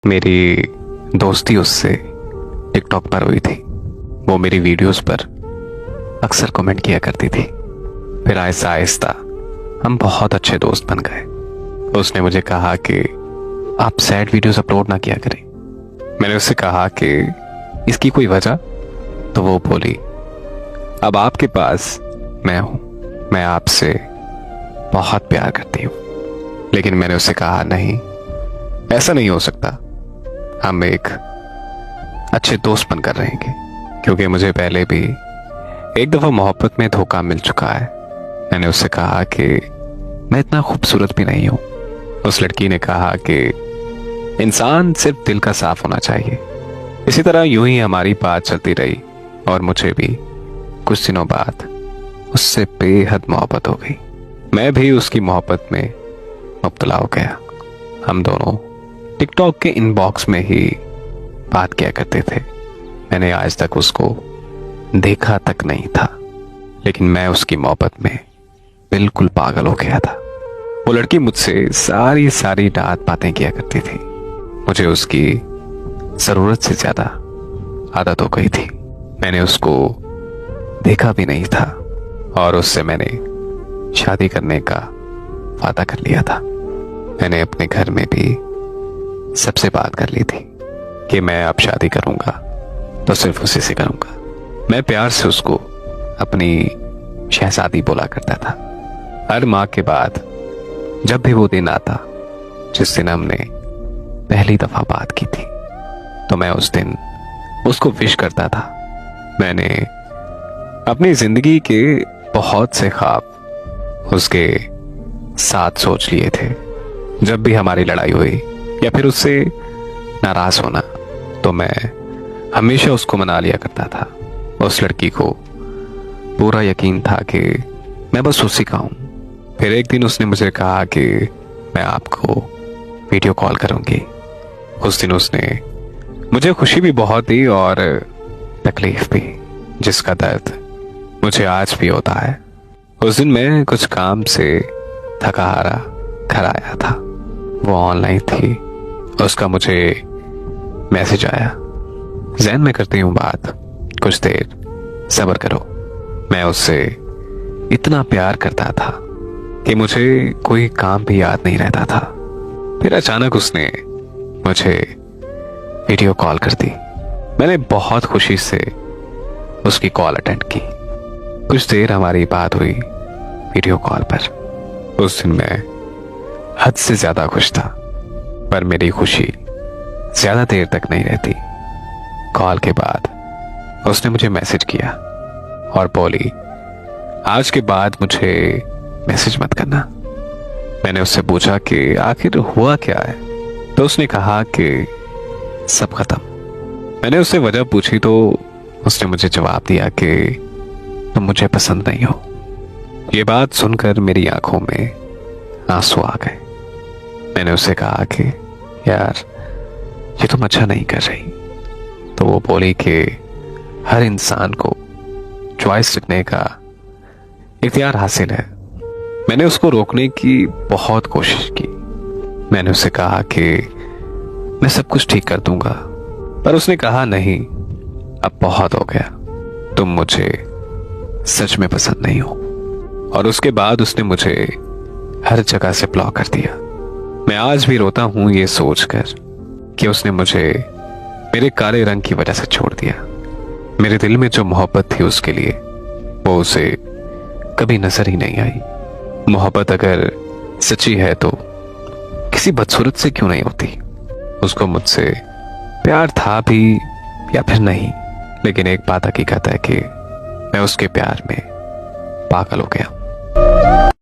मेरी दोस्ती उससे टिकटॉक पर हुई थी। वो मेरी वीडियोस पर अक्सर कमेंट किया करती थी। फिर आहिस्ता आहिस्ता हम बहुत अच्छे दोस्त बन गए। उसने मुझे कहा कि आप सैड वीडियोस अपलोड ना किया करें। मैंने उससे कहा कि इसकी कोई वजह? तो वो बोली, अब आपके पास मैं हूं, मैं आपसे बहुत प्यार करती हूं। लेकिन मैंने उससे कहा, नहीं, ऐसा नहीं हो सकता। हम एक अच्छे दोस्त बनकर रहेंगे, क्योंकि मुझे पहले भी एक दफा मोहब्बत में धोखा मिल चुका है। मैंने उससे कहा कि मैं इतना खूबसूरत भी नहीं हूं। उस लड़की ने कहा कि इंसान सिर्फ दिल का साफ होना चाहिए। इसी तरह यूं ही हमारी बात चलती रही और मुझे भी कुछ दिनों बाद उससे बेहद मोहब्बत हो गई। मैं भी उसकी मोहब्बत में मुब्तला हो गया। हम दोनों टिकटॉक के इनबॉक्स में ही बात किया करते थे। मैंने आज तक उसको देखा तक नहीं था, लेकिन मैं उसकी मोहब्बत में बिल्कुल पागल हो गया था। वो लड़की मुझसे सारी सारी रात बातें किया करती थी। मुझे उसकी जरूरत से ज्यादा आदत हो गई थी। मैंने उसको देखा भी नहीं था और उससे मैंने शादी करने का वादा कर लिया था। मैंने अपने घर में भी सबसे बात कर ली थी कि मैं अब शादी करूंगा तो सिर्फ उसी से करूंगा। मैं प्यार से उसको अपनी शहजादी बोला करता था। हर माह के बाद जब भी वो दिन आता जिस दिन हमने पहली दफा बात की थी, तो मैं उस दिन उसको विश करता था। मैंने अपनी जिंदगी के बहुत से ख्वाब उसके साथ सोच लिए थे। जब भी हमारी लड़ाई हुई या फिर उससे नाराज होना, तो मैं हमेशा उसको मना लिया करता था। उस लड़की को पूरा यकीन था कि मैं बस उसी का हूं। फिर एक दिन उसने मुझे कहा कि मैं आपको वीडियो कॉल करूंगी। उस दिन उसने मुझे खुशी भी बहुत दी और तकलीफ भी, जिसका दर्द मुझे आज भी होता है। उस दिन मैं कुछ काम से थका हारा घर आया था। वो ऑनलाइन थी। उसका मुझे मैसेज आया, ज़हन में करती हूँ बात, कुछ देर सब्र करो। मैं उससे इतना प्यार करता था कि मुझे कोई काम भी याद नहीं रहता था। फिर अचानक उसने मुझे वीडियो कॉल कर दी। मैंने बहुत खुशी से उसकी कॉल अटेंड की। कुछ देर हमारी बात हुई वीडियो कॉल पर। उस दिन मैं हद से ज्यादा खुश था, पर मेरी खुशी ज्यादा देर तक नहीं रहती। कॉल के बाद उसने मुझे मैसेज किया और बोली, आज के बाद मुझे मैसेज मत करना। मैंने उससे पूछा कि आखिर हुआ क्या है, तो उसने कहा कि सब खत्म। मैंने उससे वजह पूछी तो उसने मुझे जवाब दिया कि तुम मुझे पसंद नहीं हो। ये बात सुनकर मेरी आंखों में आंसू आ गए। मैंने उससे कहा कि यार, ये तुम अच्छा नहीं कर रही। तो वो बोली कि हर इंसान को चॉइस रखने का इख्तियार हासिल है। मैंने उसको रोकने की बहुत कोशिश की। मैंने उससे कहा कि मैं सब कुछ ठीक कर दूंगा, पर उसने कहा नहीं, अब बहुत हो गया, तुम मुझे सच में पसंद नहीं हो। और उसके बाद उसने मुझे हर जगह से ब्लॉक कर दिया। मैं आज भी रोता हूं ये सोचकर कि उसने मुझे मेरे काले रंग की वजह से छोड़ दिया। मेरे दिल में जो मोहब्बत थी उसके लिए, वो उसे कभी नजर ही नहीं आई। मोहब्बत अगर सच्ची है तो किसी बदसूरत से क्यों नहीं होती। उसको मुझसे प्यार था भी या फिर नहीं, लेकिन एक बात हकीकत है कि मैं उसके प्यार में पागल हो गया।